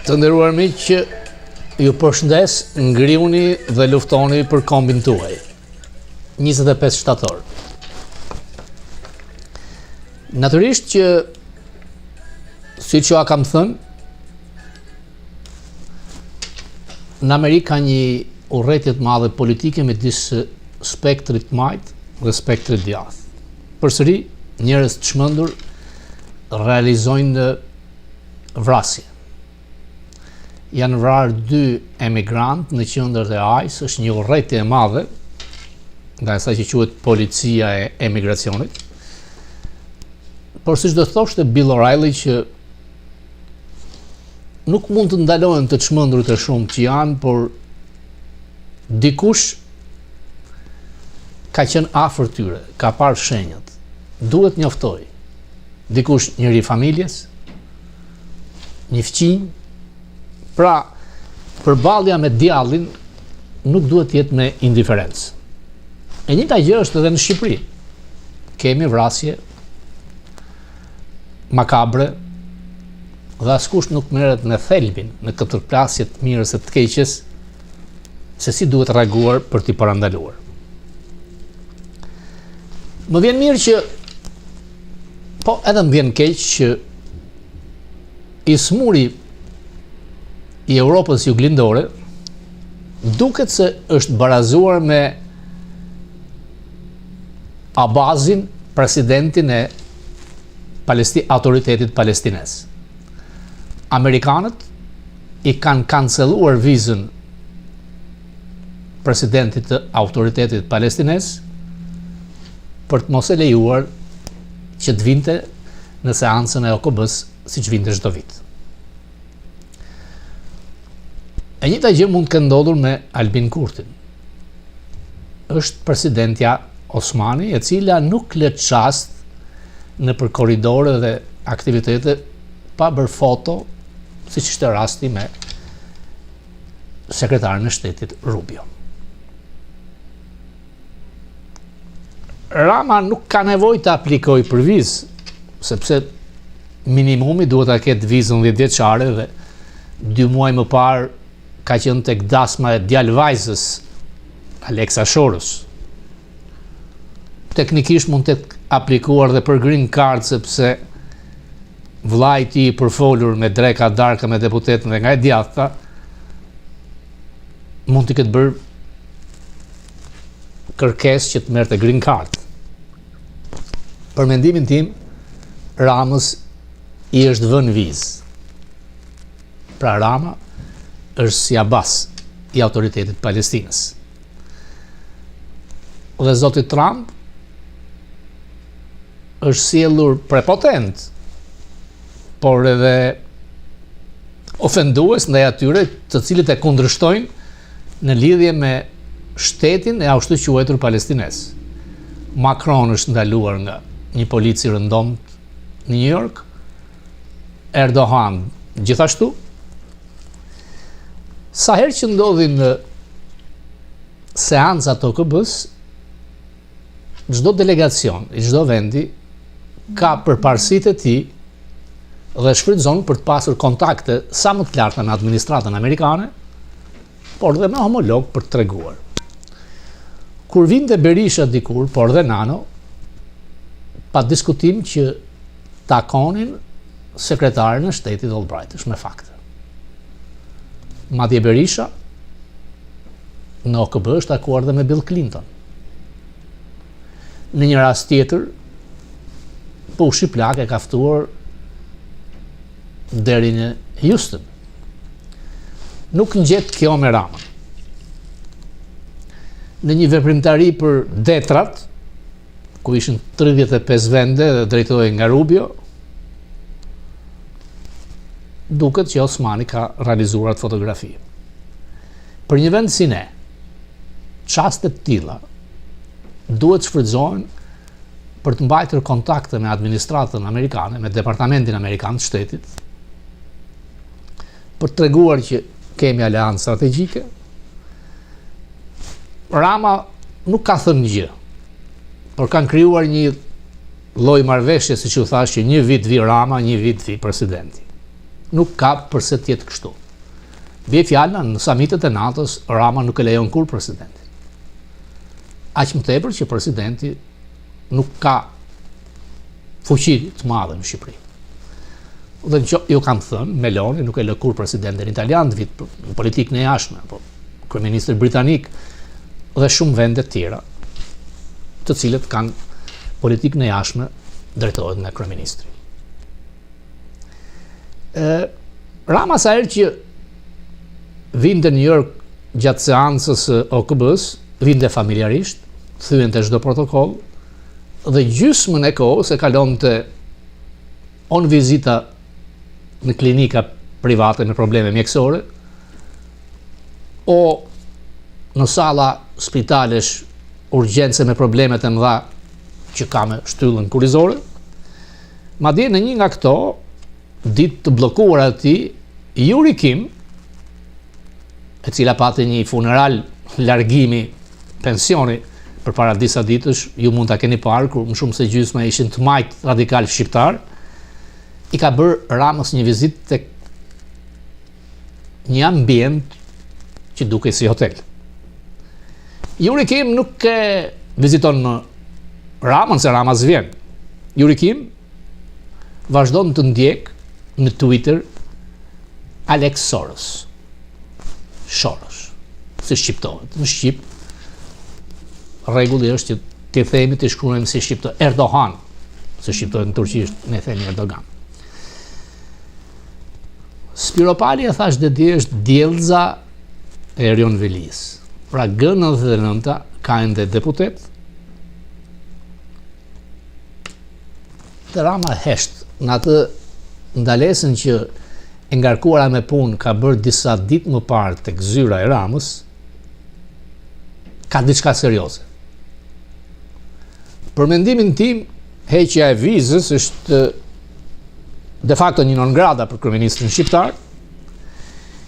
Të nderuar miq, ju përshëndes, ngriuni dhe luftoni për kombin tuaj. 25 shtator. Natyrisht që, siç ju kam thënë, në Amerikë ka një urrëtie të madhe politike midis spektrit të majt dhe spektrit djathtë. Përsëri, njerëz të çmendur realizojnë vrasje. Janë vrarë 2 emigrantë në qendër e AIS, është një urrëtie e madhe, nga asaj që quhet policia e emigracionit. Por siç do thoshte Bill O'Reilly që nuk mund të ndalohen të çmendurit e shumë që janë, por dikush ka qenë afër tyre, ka parë shenjat. Duhet njoftoj. Dikush njëri familjes, një fëmijë. Pra, përballja me djallin nuk duhet të jetë me indiferencë. E njëjta gjë është edhe në Shqipëri. Kemi vrasje makabre dhe askush nuk merret në thelbin në këtë plasje të mirës e të keqes se si duhet reaguar për t'i parandaluar. Më vjen mirë që, po edhe më vjen keq që i smuri i Europës juglindore duket se është barazuar me Abazin, presidentin e autoritetit palestines. Amerikanët i kanë kanceluar vizën presidentit të autoritetit palestines për të mos e lejuar që të vinte në seancën e OKB-s siç vinte çdo vit. E njëjta gjë mund të ketë ndodhur me Albin Kurtin. Është presidentja Osmani, e cila nuk lë çast në për korridore dhe aktivitete pa bërë foto, siç ishte rasti me sekretarin e shtetit Rubio. Rama nuk ka nevojë të aplikojë për vizë, sepse minimumi duhet ta ketë vizën 10 vjeçare dhe 2 muaj më parë ka qenë tek dasma e djalë vajzës Alexa Shorës. Teknikisht mund të aplikuar dhe për green card, sepse vllai i tij i përfolur me dreka darka me deputetën dhe nga e djathta mund të ketë bërë kërkesë që të merrte green card. Për mendimin tim, Ramës i është vënë vizë. Pra Rama është si Abbas i autoritetit Palestinës. Dhe zoti Trump është sjellur prepotent, por edhe ofendues ndaj atyre të cilët e kundërshtojnë në lidhje me shtetin e ashtu quajtur palestines. Macron është ndaluar nga një polici rëndomt në New York, Erdogan gjithashtu. Sa herë që ndodhin seancat OKB-s, çdo delegacion i çdo vendi ka përparësitë e tij dhe shfrytëzon për të pasur kontakte sa më të larta me administratën amerikane, por dhe me homolog për të treguar. Kur vinte Berisha dikur, por dhe Nano, pa diskutim që takonin sekretarin e shtetit Albright, është me fakte. Madje Berisha në OKB është takuar dhe me Bill Clinton. Në një rast tjetër, Pushi Plak e ka ftuar deri në Houston. Nuk ngjet kjo me Ramën. Në një veprimtari për detrat, ku ishin 35 vende dhe drejtohej nga Rubio, duket që Osmani ka realizuar atë fotografi. Për një vend si ne, çaste të tilla duhet shfrytëzohen për të mbajtur kontakte me administratën amerikane, me departamentin amerikan të shtetit, për të treguar që kemi aleancë strategjike. Rama nuk ka thënë gjë, por kanë krijuar një lloj marrëveshje, siç u thash, që një vit vi Rama, një vit vi presidenti. nuk ka përse të jetë kështu. Bie fjala në samitet e NATO-s, Rama nuk e lejon kur presidentin. Aq më tepër që presidenti nuk ka fuqi të madhe në Shqipëri. Dhe ju kam thënë, Meloni nuk e lë kur presidentin italian të vit në politikën e jashtme, po kryeministri britanik dhe shumë vende tjera, të cilët kanë politikën e jashtme drejtohet nga kryeministri. Rama sa herë që vinte në New York gjatë seancës OKB-s, vinte familjarisht, thyente çdo protokoll dhe gjysmën e kohës e kalonte on vizita në klinika private me probleme mjekësore, o në sala spitalesh urgjense me problemet e mëdha që ka me shtyllën kurrizore. Madje në një nga këto ditë të bllokuara të tij, Yuri Kim, e cila pati një funeral largimi pensioni përpara disa ditësh, ju mund ta keni parë kur më shumë se gjysma ishin të majt radikal shqiptar, i ka bërë Ramës një vizitë tek një ambient që duke si hotel. Yuri Kim nuk e viziton në Ramën se Rama s'vjen. Yuri Kim vazhdon të ndjek në Twitter Alex Soros, si shqiptohet. Në Shqip, rregulli është që t'i themi të shkruajmë si shqiptohet. Erdogan, si shqiptohet në turqisht, ne themi Erdogan. Spiropali e thash dhe është djelza e Erion Velis. Pra G99 ka ende deputet dhe Rama hesht në atë ndalesën që e ngarkuara me punë ka bërë disa ditë më parë tek zyra e Ramës, ka diçka serioze. Për mendimin tim, heqja e vizës është de facto një non grata për kryeministrin shqiptar,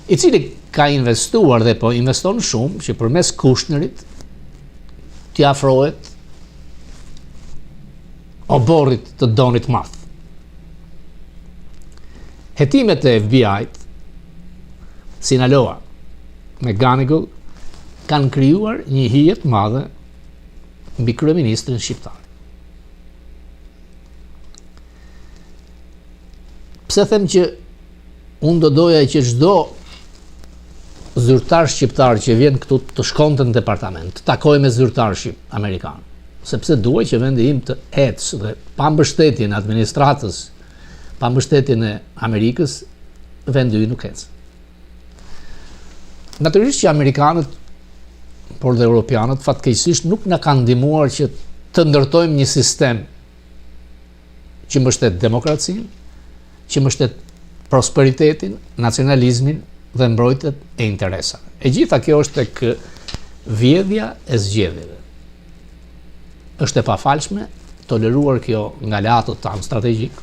i cili ka investuar dhe po investon shumë që përmes Kushnerit t'i afrohet oborrit të Donit Madh. Hetimet e FBI-t, Sinaloa me Ganigal, kanë krijuar një hije të madhe mbi kryeministrin shqiptar. Pse them që unë do doja që çdo zyrtar shqiptar që vjen këtu të shkonte në departament, të takojë me zyrtar amerikan, sepse duhet që vendi im të ecë dhe pa mbështetjen e administratës, pa mbështetjen e Amerikës, vendi ynë nuk ecë. Natyrisht që amerikanët, por dhe europianët, fatkeqësisht nuk na kanë ndihmuar që të ndërtojmë një sistem që mbështet demokracinë, që mbështet prosperitetin, nacionalizmin dhe mbrojtjet e interesave. E gjitha kjo është tek vjedhja e zgjedhjeve. Është e pafalshme toleruar kjo nga aleatët tanë strategjik,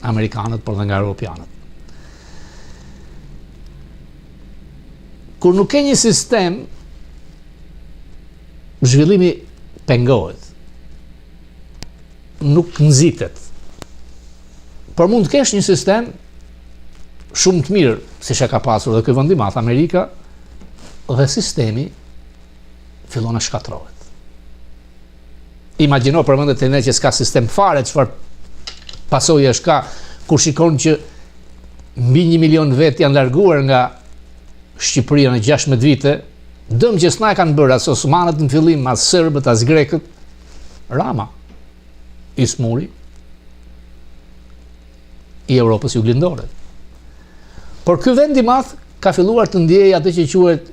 amerikanët, por dhe nga europianët. Kur nuk ke një sistem, zhvillimi pengohet, nuk nxitet. Por mund të kesh një sistem shumë të mirë, siç e ka pasur dhe ky vend i madh Amerika, dhe sistemi fillon të shkatërrohet. Imagjino për mendet e ne që s'ka sistem fare, çfarë pasojë ka kur shikon që mbi 1 milion vet janë larguar nga Shqipëria në 16 vite, dëm që s'na e kanë bërë as osmanët në fillim, as serbët, as grekët, Rama, i smuri i Europës juglindore. Por ky vend i madh ka filluar të ndjejë atë që quhet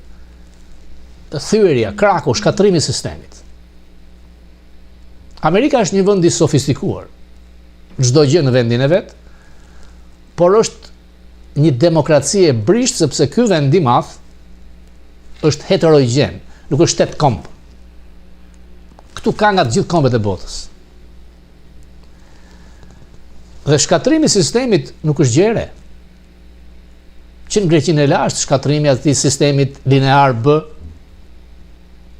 thyerja, kraku, shkatrimi i sistemit. Amerika është një vend i sofistikuar. Çdo gjë në vendin e vet, por është një demokraci e brisht sepse ky vend i madh është heterogjen, nuk është shtet komb. Këtu ka nga të gjithë kombet e botës. Dhe shkatrimi i sistemit nuk është gjë e re. Që në Greqinë e lashtë shkatrimi atij sistemit linear B,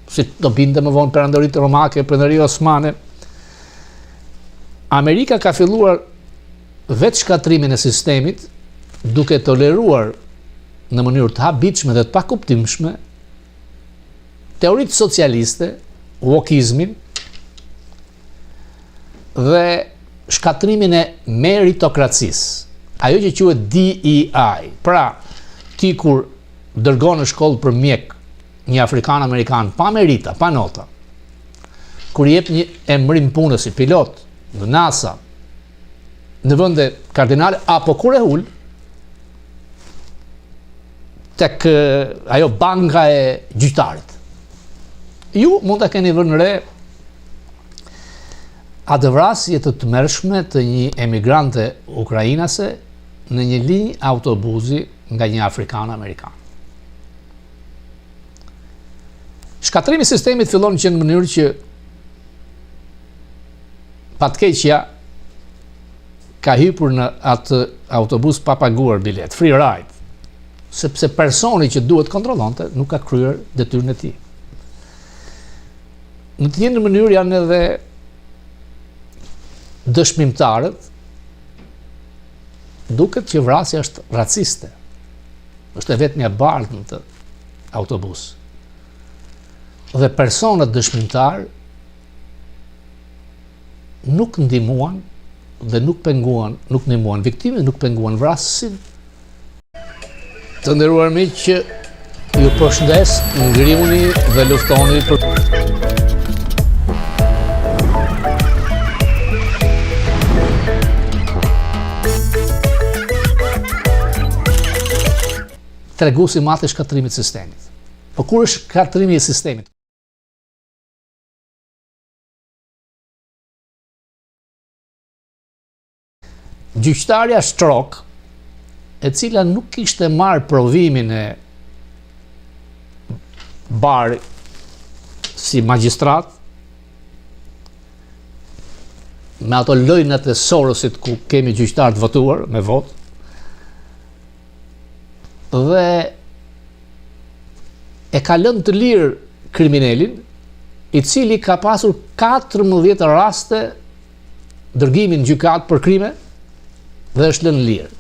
si do binte më vonë perandoritë romake, perandori osmane. Amerika ka filluar vetë shkatrimin e sistemit duke toleruar në mënyrë të habitshme dhe të pakuptimshme teoritë socialiste, wokizmin dhe shkatrimin e meritokracisë. Ajo që quhet DEI. Pra, ti kur dërgon në shkollë për mjek një Afrikan-Amerikan pa merita, pa nota, kur jep një emrim punës si pilot në NASA, në vende kardinale, apo kur e ul tek ajo banka e gjyqtarit. Ju mund ta keni vënë re adëvrasje të tmerrshme të një emigrante ukrainase në një linjë autobusi nga një Afrikan-Amerikan. Shkatrimi i sistemit fillon që në mënyrë që patkeqja ka hypur në atë autobus pa paguar bilet, free ride, sepse personi që duhet kontrollonte nuk ka kryer detyrën e tij. Në të njëjtën mënyrë janë edhe dëshmimtarët, duket që vrasja është raciste. Është e vetmja bardhë në të autobus. Dhe personat dëshmimtar nuk ndihmuan dhe nuk ndihmuan viktimin, nuk penguan vrasësin. Të nderuar miq, ju përshëndes, ngrihuni dhe luftoni për treguesi matë i shkatrimit sistemit. Po kur është shkatrimi i sistemit? Gjyqtarja Shtrok, e cila nuk kishte marrë provimin e bar si magjistrat, me ato lojnat e Sorosit ku kemi gjyqtar të votuar me votë, dhe e ka lënë të lirë kriminalin, i cili ka pasur 14 raste dërgimin në gjykat për krime dhe është lënë lirë.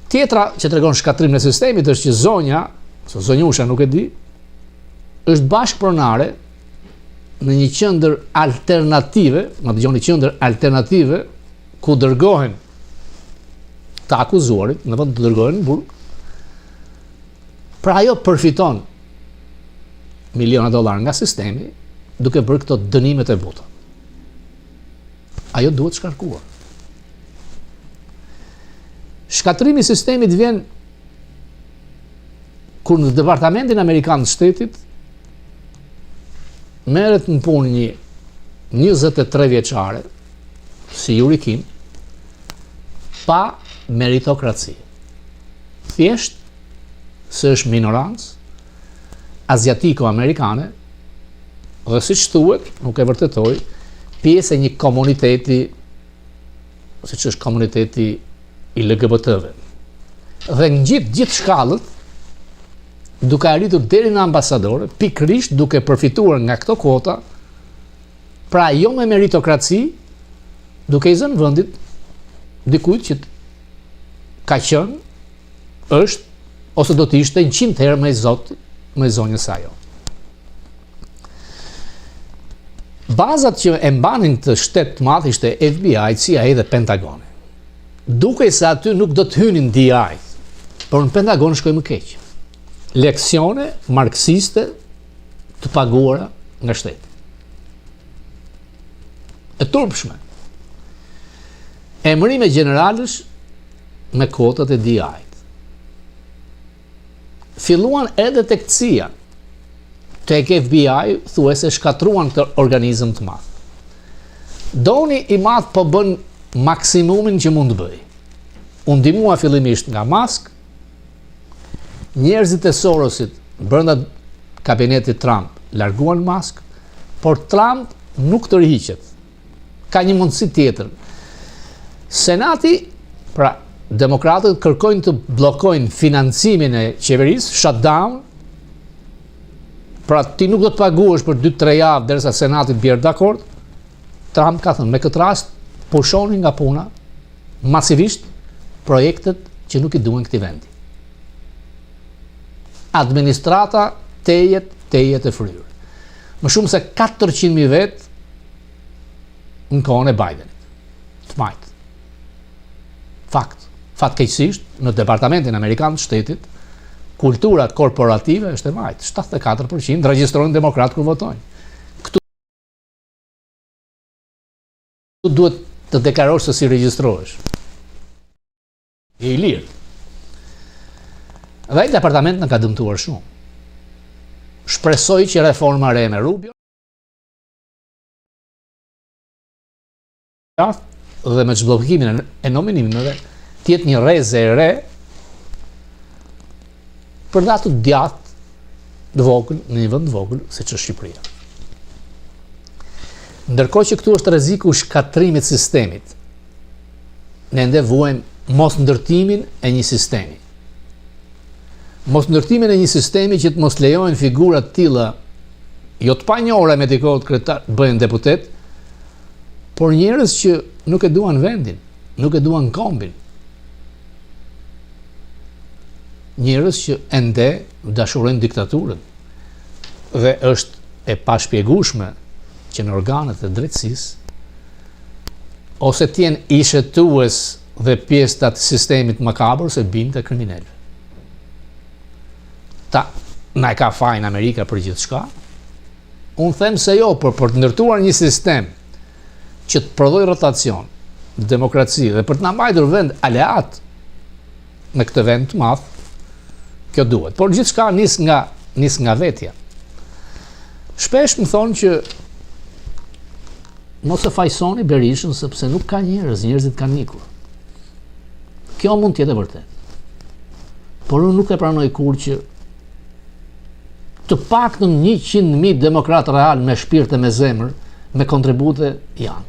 Tjetra që tregon shkatrimin e sistemit është që zonja, ose zonjusha nuk e di, është bashkëpronare në një qendër alternative, ma dëgjoni qendër alternative ku dërgohen të akuzuarit, në vend të dërgohen në burg. Pra ajo përfiton miliona dollar nga sistemi duke bërë këto dënimet e buta. Ajo duhet shkarkuar. Shkatrimi i sistemit vjen kur në Departamentin Amerikan të Shtetit merret në punë një 23 vjeçare si Yuri pa meritokraci. Thjesht se është minorancë aziatiko-amerikane dhe siç thuhet, nuk e vërtetoj, pjesë e një komuniteti, siç është komuniteti i LGBT-ve. Dhe në gjithë shkallët, duke arritur deri në ambasadore, pikërisht duke përfituar nga këto kvota, pra jo me meritokraci, duke i zënë vendit dikujt që ka qenë, është ose do të ishte 100 herë me zonjën saj. Bazat që e mbanin të shtet të madh ishte FBI, CIA dhe Pentagoni. Duke se aty nuk do të hynin DI, por në Pentagon shkoi më keq. Leksione marksiste të paguara nga shteti. E turpshme. Emërime generalësh me kotat e DI-t. Filluan edhe tek CIA, tek FBI, thuajse shkatruan këtë organizëm të madh. Doni i madh po bën maksimumin që mund të bëj. U ndihmua fillimisht nga Musk, njerëzit e Sorosit brenda kabinetit Trump larguan Musk, por Trump nuk tërhiqet. Ka një mundësi tjetër. Senati, pra demokratët kërkojnë të bllokojnë financimin e qeverisë, shutdown. Pra ti nuk do të paguash për 2-3 javë derisa Senati të bjerë dakord. Trump ka thënë me këtë rast pushoni nga puna masivisht projektet që nuk i duen këtij vendi. Administrata tejet e fryrë. Më shumë se 400.000 vetë në kohën e Bidenit. Të majtë. Fatkeqësisht, në departamentin Amerikan të shtetit, kultura korporative është e majtë. 74% regjistrojnë demokrat kur votojnë. Këtu duhet të deklarosh se si regjistrohesh. Je i lirë. Dhe i departament në ka dëmtuar shumë. Shpresoj që reforma re me Rubio dhe me çbllokkimin e nominimeve tjetë një reze e re për datu djathtë të vogël në një vend të vogël siç është Shqipëria. Ndërkohë që këtu është rreziku i shkatrimit të sistemit, ne ende vuajmë mos ndërtimin e një sistemi. Mos ndërtimin e një sistemi që të mos lejojnë figura të tilla, jo të panjohura me dikot kryetar, bëhen deputet, por njerëz që nuk e duan vendin, nuk e duan kombin. Njerëz që ende dashurojnë diktaturën. Dhe është e pashpjegueshme që në organet e drejtësisë ose të jenë ishetues dhe pjesë të atë sistemit makabër se bindë të kriminalëve. Na e ka fajin Amerika për gjithçka. Unë them se jo, për të ndërtuar një sistem që të prodhoj rotacion, demokraci dhe për të na mbajtur vend aleat në këtë vend të madh, kjo duhet. Por gjithçka nis nga vetja. Shpesh më thonë që mos e fajsoni Berishën sepse nuk ka njerëzit kanë ikur. Kjo mund të jetë e vërtetë. Por unë nuk e pranoj kur që të paktën 100.000 demokrat real me shpirt e me zemër, me kontribute janë.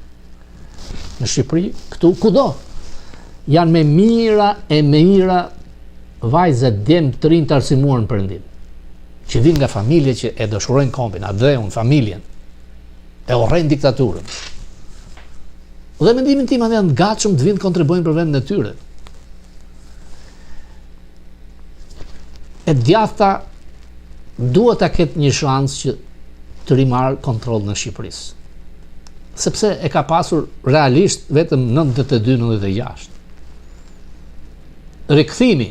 Në Shqipëri, këtu, kudo, janë me mira vajza djem të rinë të arsimuar në Perëndim, që vinë nga familje që e dëshurojnë kombin, adheun, familjen, e urrejnë diktaturën. Dhe mendimin tim janë të gatshëm të vinë kontribojnë për vendin e tyre. E djathta duhet ta ketë një shans që të rimarë kontroll në Shqipërisë. Sepse e ka pasur realisht vetëm 92-96. Rikthimi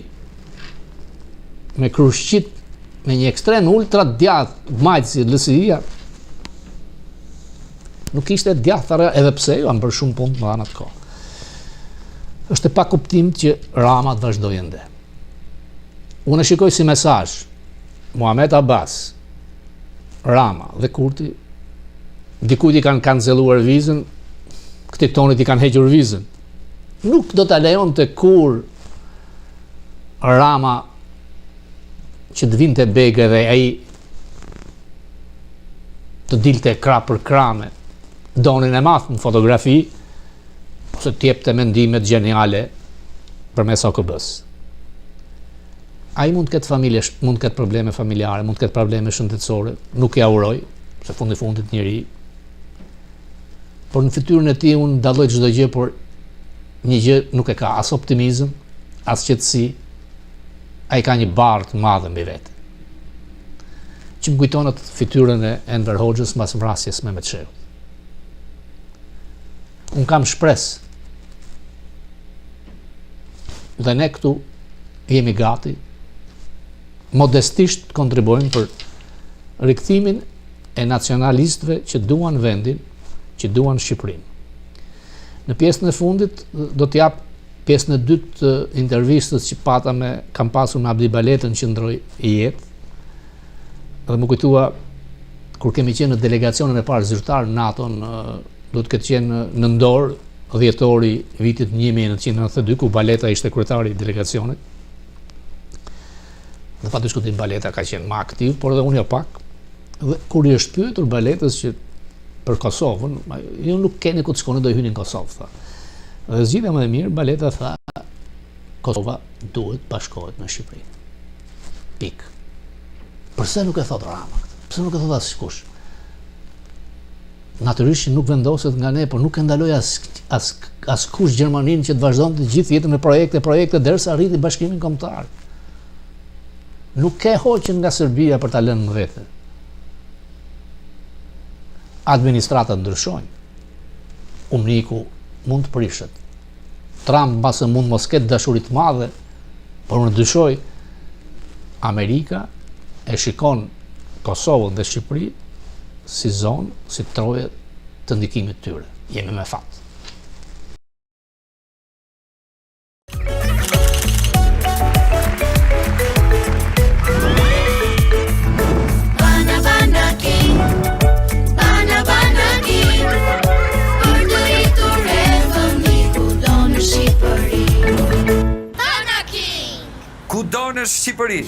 me Krushqit, me një ekstrem ultra djathtë majtë si LSI-ja, nuk ishte djathtë edhe pse jo, bërë shumë punë të mëdha në atë kohë. Është e pakuptim që Rama të vazhdojë ende. Unë e shikoj si mesazh Muhamet Abbas, Rama dhe Kurti, dikujt i kanë kanceluar vizën, këtij tonit i kanë hequr vizën. Nuk do ta lejonte kur Rama që të vinte Begë dhe ai të dilte krah për krah me donin e madh në fotografi, ose të jepte mendimet geniale përmes OKB-s. Ai mund të ketë familje, mund të ketë probleme familjare, mund të ketë probleme shëndetësore, nuk ja uroj, se fundit njëri. Por në fytyrën e tij unë dalloj çdo gjë, por një gjë nuk e ka, as optimizëm, as qetësi. Ai ka një barë të madhe mbi vete. Që më kujton atë fytyrën e Enver Hoxhës mbas vrasjes me Mehmet Shehut. Unë kam shpresë. Dhe ne këtu jemi gati modestisht kontribojmë për rikthimin e nacionalistëve që duan vendin, që duan Shqipërinë. Në pjesën e fundit do t'jap pjesën e dytë të intervistës që kam pasur me Abdi Baletën që ndroi jetë, dhe më kujtua kur kemi qenë në delegacionin e parë zyrtar NATO, do të ketë qenë në Ndorë, dhjetori vitit 1992, ku Baleta ishte kryetari i delegacionit. Dhe pa diskutim Baleta ka qenë më aktiv, por edhe unë jo pak. Dhe kur i është pyetur Baletës që për Kosovën, ju nuk keni ku të shkoni, do i hyni në Kosovë, tha. Dhe zgjidhja më e mirë, Baleta tha, Kosova duhet bashkohet me Shqipërinë. Pikë. Përse nuk e thot Rama këtë? Përse nuk e thot askush? Natyrisht që nuk vendoset nga ne, por nuk e ndaloj askush Gjermaninë që të vazhdonte të gjithë jetën me projekte derisa arriti Bashkimin Kombëtar. Nuk ke hoqën nga Serbia për ta lënë në vete. Administratat ndryshojnë. Umniku mund të prishet. Trump mbase mund mos ketë dashuri të madhe, por unë dyshoj Amerika e shikon Kosovën dhe Shqipëri si zonë, si troje të ndikimit tyre. Jemi me fat. Kudo në Shqipëri.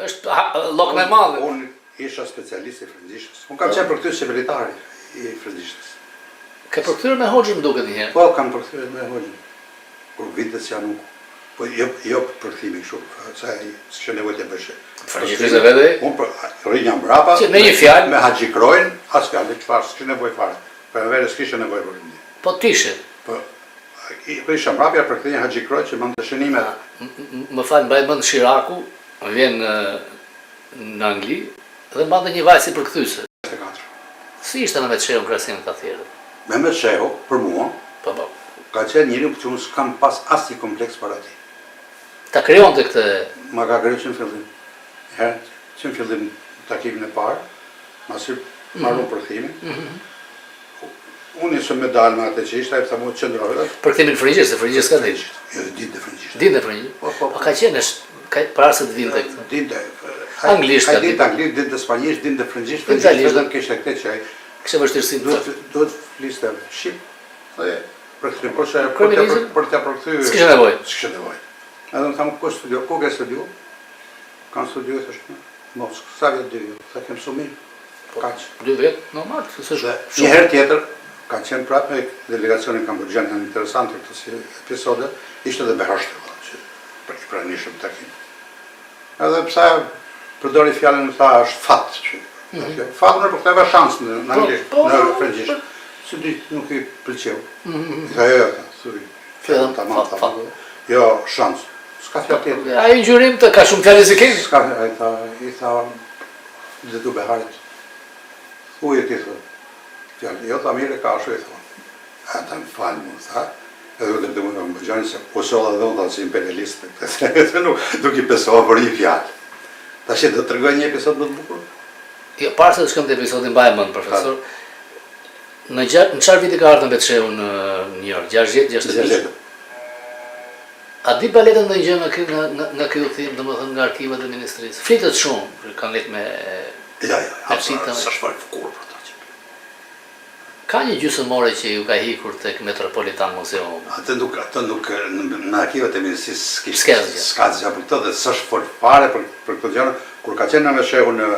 Është llok më madh. Unë isha specialist i frëngjishës. Unë kam qenë përkthyes qeveritari i frëngjishës. Ke përkthyer me Hoxhën më duket një herë. Po, kam përkthyer me Hoxhën. Kur vitet janë nuk. Po jo përkthimi kështu, sa s'ka nevojë të bësh. Frëngjishës vetë. Unë rrinja mbrapa. Me një fjalë me Haxhi Krojn, as fjalë çfarë, s'ka nevojë fare. Për vetë s'kishte nevojë për një. Po tishe. Po isha mbrapa ja përkthej Haxhi Krojn që mund të shënime. Më fal, mbaj mend Shiraku, vjen në Angli dhe mbante një vajzë si përkthyese. Si ishte me Çehu krahasim të tjerë? Me Çehu, për mua, po. Ka qenë njëri që unë s'kam pas asnjë kompleks para tij. Ta krijonte këtë. Ma ka krijuar që në fillim. Që në fillim takimin e parë, masi marrën përkthimin. Unë isha me dalë me atë që ishte, ai tha mua qëndroj. Përkthimin frëngjisht, se frëngjisht ka ditë. Jo, ditë frëngjisht. Ditë frëngjisht. Po ka qenë para se të vinte këtë. Ditë. Anglisht. Ai ditë anglisht, ditë spanjisht, ditë frëngjisht, frëngjisht do kishte këtë që ai kishte vështirësi. Duhet fliste shqip. Për të përkthyer. S'kishte nevojë. S'kishte nevojë. Edhe më thamë, ku studio, ku ke studio? Kanë studio, thashtë, mos, sa vjetë 2 vjetë, sa kem shumë mirë, kaq. 2 vjetë, normal, një herë tjetër, kanë qenë prapë me delegacionin Kambodžan, janë interesante këtë si episode, ishte dhe Behashtë, që i pranishëm takim. Edhe pësa përdori fjallën më tha, është fatë që. Fatë në përkteve shansë në anglisht, në frëngjisht. Së ditë nuk i pëlqeu. I tha, jo, shansë. S'ka fjallë tjetër. A i gjyrim të ka shumë fjallë si kemi? S'ka, i tha, dhe du Beharit. Uje ti thë, fjallë, jo të amire ka ashu i thë. A ta më falë mu, tha. Edhe të më në bëgjani se posolla dhe unë si imperialistë. Nuk i pesova për një fjallë. Ta që të tërgoj një episod më të bukur? Jo, parë se të shkëm të episodin baje mënë, profesor. Në qarë viti ka ardhën Betsheu në New York? 60-60? A di baletën dhe një gjë nga kjo thim, dhe më thënë nga arkivat dhe ministrisë? Flitet shumë, kanë letë me... Ja, së shfarë fëkurë për ta që. Ka një gjysmore që ju ka hikur tek Metropolitan Museum? Atë nuk, në arkivat e ministrisë s'ka zja për këtë dhe së shfarë fare për këtë gjënë. Kur ka qenë në Betsheu në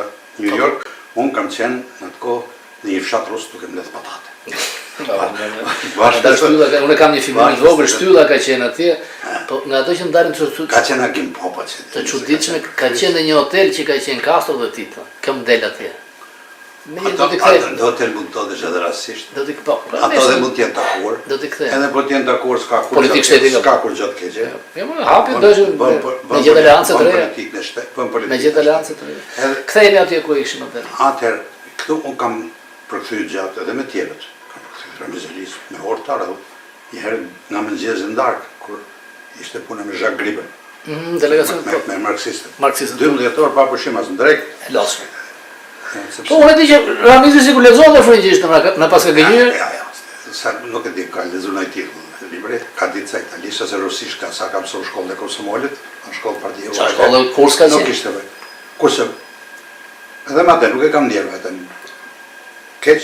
New York, unë kam qenë në të kohë në një fshat rusë duke më letë patate. Unë kam një filmin të vogël, shtylla ka qenë atje, po nga ato që më dalin ka qenë Agim Popa që të çuditshme, ka qenë një hotel që ka qenë Castro dhe Tito. Kjo më del atje. Atë hotel mund të ndodhesh edhe rastësisht. Ato dhe mund të jenë takuar. Do t'i kthej. Edhe po të jenë takuar s'ka kur politik shteti s'ka kur gjë të keqe. Jo, më hapi dashur me gjithë aleancët e reja. Me gjithë aleancët e reja. Kthehemi atje ku ishim atë. Atëherë, këtu unë kam përkthyer gjatë edhe me tjerët. Ramizelis, me Hortar, një herë nga mëngjezë ndarkë, kur ishte puna me Jacques Griben. Delegacion me marxistët. 12 orë pa pushim as në drejt. E losme. Po, unë e di që Ramizi si ku lexon dhe frëngjisht në pas ka gënjur. Ja, nuk e di, ka lezu në titull libret, ka ditë sa italisht, se rusisht ka sa ka mësuar shkollën e Komsomolit, në shkollë partijë. Qa shkollë Kurska që? Nuk ishte bëj. Kurse, edhe ma te, nuk e kam njerë vetën. Keq.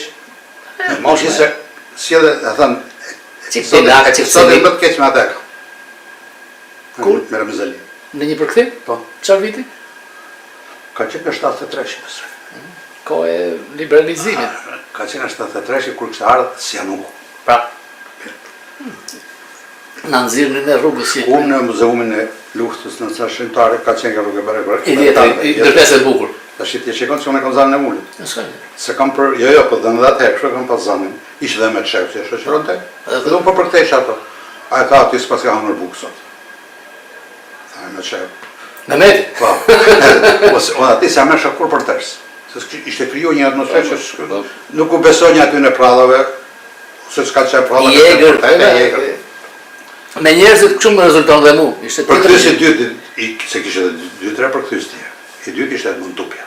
Moshi se, si edhe, e thënë, sot e bët keq me atë. Kur? Me Ramizeli. Në një përkthim? Po. Çfarë viti? Ka qenë në 73 Kohë e liberalizimit. Ka qenë në 73 kur kështë ardhë si Januku. Pra. Në nëzirën e rrugës që... Unë në muzeumin e luftës në ca shqiptare ka qenë nga rrugë e bare. I djetëri, i dërpes e bukur. Tash ti shikon se unë kam zanën e ulët. S'ka. Se kam për, jo, po dhënë dhe atë kështu kam pas zanën. Ishte dhe me çef, që shoqëron te. Dhe unë po përkthesh ato. Ai tha ti s'pas ka hënë bukë sot. Tha me çef. Mehmeti. Po. Ose aty sa më shakur për ters. Se ishte krijuar një atmosferë që nuk u besonja aty në prallave, ose s'ka çaj prallave. Jegër. Me njerëzit kështu më rezulton dhe mu. Ishte Përkthyesi i dytë, se kishte 2-3 përkthyes tjerë. I dytë ishte Edmund Tupja.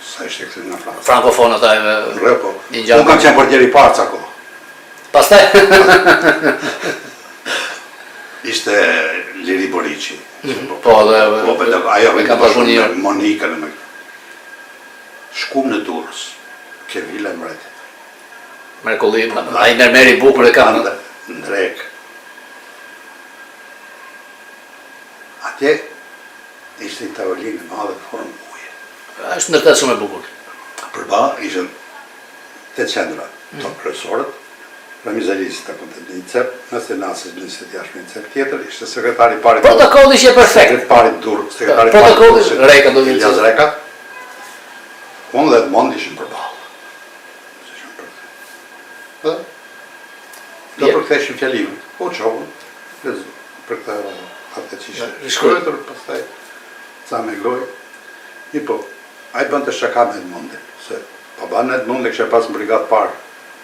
Sa ishte këtu nga Franca. Frankofon ata e Rrepo. një gjallë. Unë kam qenë portier i parë ca kohë. Pastaj Ishte Liri Borici. po dhe ajo ka pasur një Monika në më. Shkum në Durrës. Ke vila e mbretit. mrekulli, ai mermeri bukur e ka. Ndrek. Atje ishte një tavolinë e madhe në formë uje. Është ndërtet shumë e bukur. Përballë ishte te qendra, to kryesorët, Ramizalis ta konte një cep, nëse nasës Ministrit të Jashtëm një cep tjetër, ishte sekretari i parë. Protokolli ishte perfekt. Sekretari i Durrës, sekretari i parë. Protokolli Reka do të Ilyas Reka. Unë dhe Edmond ishin përballë. Dhe do përktheshim fjalimin. Po çovën, për këtë atë që ishte shkruar pastaj sa me gojë. I po, ai bënte shaka me Edmondin, se baba në Edmond e kishte pas në brigadë parë.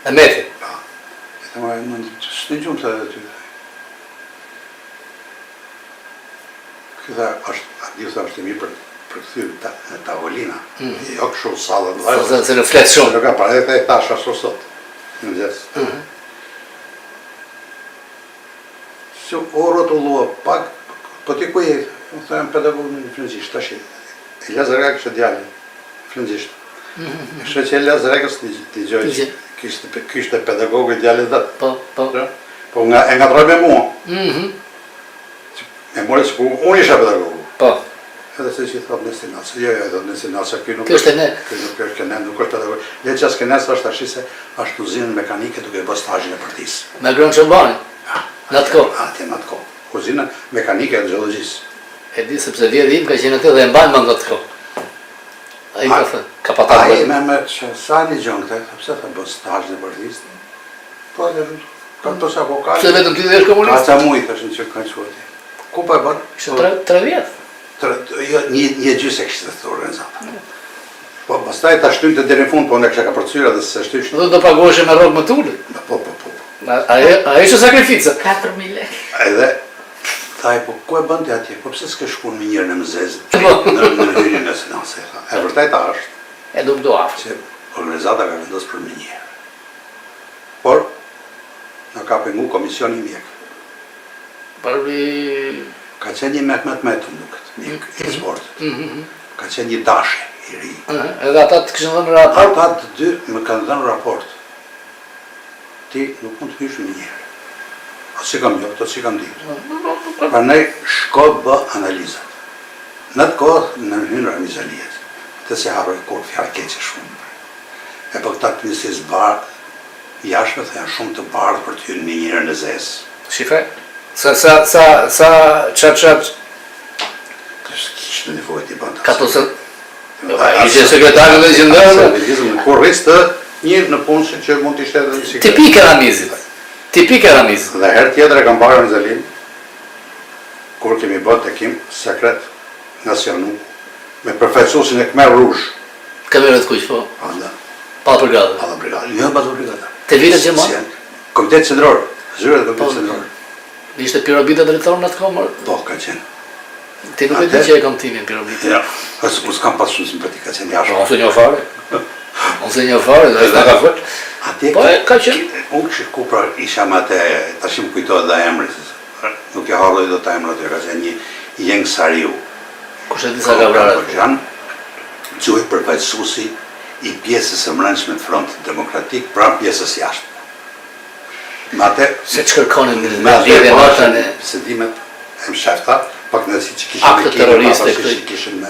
Mehmeti. E më Edmond, s'të gjumë të aty. Këta është i mirë për kthyer në tavolina. Jo kështu sallë të Se në flet shumë. Nuk ka parë e tash ashtu sot. Në mëngjes. Se o rrotullua pak, po ti ku je? Unë them pedagog në frëngjisht tash. Ilyas Reka kishte djalin frëngjisht. Kështu që Ilyas Rekës ti gjoj kishte pedagogu i djalit vet. Po. Po nga e ngatroi me mua. E mori se unë isha pedagogu. Po. Edhe se që i thot nësi nasë, jo, edhe nësi nasë, kjo nuk është ne. Kjo nuk është këne, nuk është pedagog. Le që asë kënes është ashtu se është uzinën mekanike duke bë stazhin e partisë. Me Grën Çobani. Në atë kohë. Atje në atë kohë. Uzinën mekanike e geologjisë. E di sepse vjedh im ka qenë aty dhe e mbajnë mend atë kohë. Ai ka thënë, ka patar. Ai me sa një gjën këtë, pse të bë stazhin e partisë? Po, ka të sa vokal. Se vetëm ti dhe është komunist. Ka ca mujtë është në që kanë qëti. Ku pa e bërë? Ishte 3 vjet. Një gjysë e kështë të organizata. Po, pastaj ta shtynte deri në fund, po unë kisha ka përcyra dhe se shtysh. Do paguheshe me rrogë më të ulët. Po. Ai është sakrificë. 4.000 lekë. Edhe thaj, po ku e bënte atje? Po pse s'ke shkuar me njërë në mëzez? Në hyrjen e seancës. E vërteta është. E do aftë. Se organizata ka vendosur për më njërë. Por na ka pengu komisioni mjek. Ka qenë një mehmet më të duket, mjek i sportit. Ka qenë një dashe i ri. Edhe ata të kishin dhënë raport. Ata të dy më kanë dhënë raport. Ti nuk mund të hysh në njërë. O si kam jo, to si kam dirë. Pra ne shko bë analizat. Në të kohë në hynë Ramizalijes, të se harroj kur fjarë keqe shumë. E po këta të njësis bardë, jashme të janë shumë të bardë për të hyrë në njërë në zesë. Shife? Sa çat. Kishtë nevojë t'i bëndë. Ka të ishte sekretari dhe gjendërë. Kur rrisë të një në punësit që mund t'ishte edhe në sikret. Tipik e Ramizit. Dhe herë tjetër e kam parë në Zalim, kur kemi bërë takim sekret nacionu, me përfaqësuesin e Khmer Rouge. Kamerët kuq, po. Pa brigada. Pa brigada. Jo pa brigada. Te vitet Gjerman? Komitet Qendror, zyrat e Komitetit Qendror. Ishte Pirobita drejtor në atë kohë? Po, ka qenë. Ti nuk e di që e kam timin Pirobita. Ja, us kam pas shumë simpati, ka qenë jashtë. Ose një fare. Dhe s'na ka fërë. Atje, Po, ka qenë. unë kështë ku pra isha me atë, tashim kujtojë dhe emri, nuk e harroj do të emri atë, ka qenë një Jeng Sariu. Kush e di sa ka vrarë? Quhet përfaqësuesi i pjesës së mbrëmshme të Frontit Demokratik, pra pjesës jashtë. Me atë Se që kërkonin me lidhje martën e sedimet e mshefta, pak në si që kishin Akte terroriste që kishin me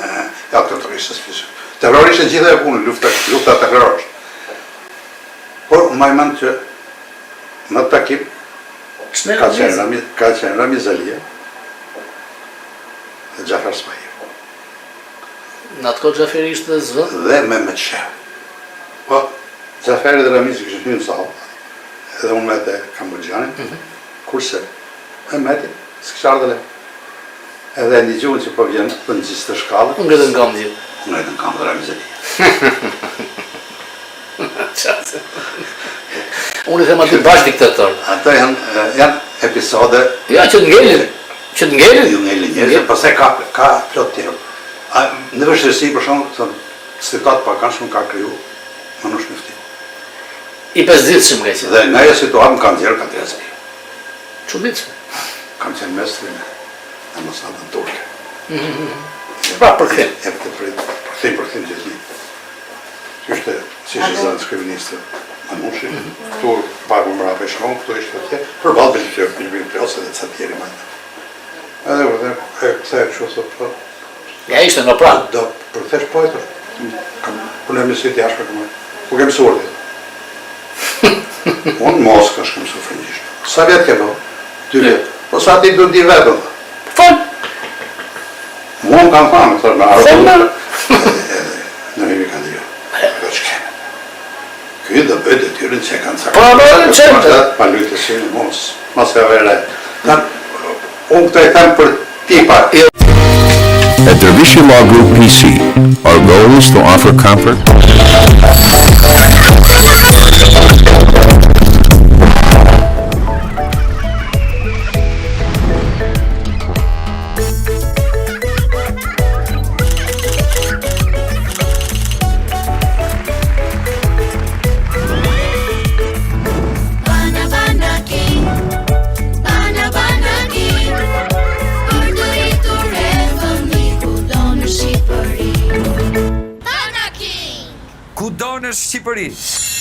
akte terroriste së terroriste gjitha e punë, lufta terroriste. Por, më mend që në takim ka qenë Ramizalia dhe Xhafar Spahi. Në atë kohë Xhaferi ishte zë? dhe me qef. Po, Xhaferi dhe Ramizi kishin hyrë në sallë, edhe unë me të Kambodxanin, kurse Mehmeti s'kishte ardhur le. Edhe një gjuhën që po vjen për në gjithë të shkallët, Unë ngritën këmbë. unë e të në kam dhe Ramizeri. Unë i them aty bash diktator. Ato janë episode, Ja, që të ngelin. Që të ngelin. ju ngeli njerëzë, pastaj ka plot tjerë. Në vështirësi, për shembull, shtetat pakanshëm ka kriju Manush Mufti. I 5 ditëshëm nga që. Dhe nga ajo situatë më kanë nxjerrë Katerski. Çuditshëm. Kam qenë mestre në ambasadën turke. Pra përkthim. E për përkthim gjithë. Që ishte, si ishte zënë skriviniste Manushi, këtu pagu më rape shkon, këtu ishte atje, për balë Bilbin Plose dhe ca tjeri majtë. Edhe e këthej që sot, Ja ishte në pranë. do përthesh pojtër. Punë e mësit jashme këmë. Ku kemë surdi? Unë Moskë është kemë su frëngjishtë. Sa vjetë ke bëhë? 2 vjetë. Po sa ti du di vetë, dhe. Fal. Mua më kanë thamë, thërë me arë. Fal. Në mimi kanë dhjo. Këtë që keme. Këtë dhe bëjt e tyrin që e kanë cakë. Po, qëmë. Pa lujtë si në mos e vere. Unë këtë e thamë për tipa. At Dervishi Law Group PC, our goal is to offer comfort, Kudo në Shqipëri.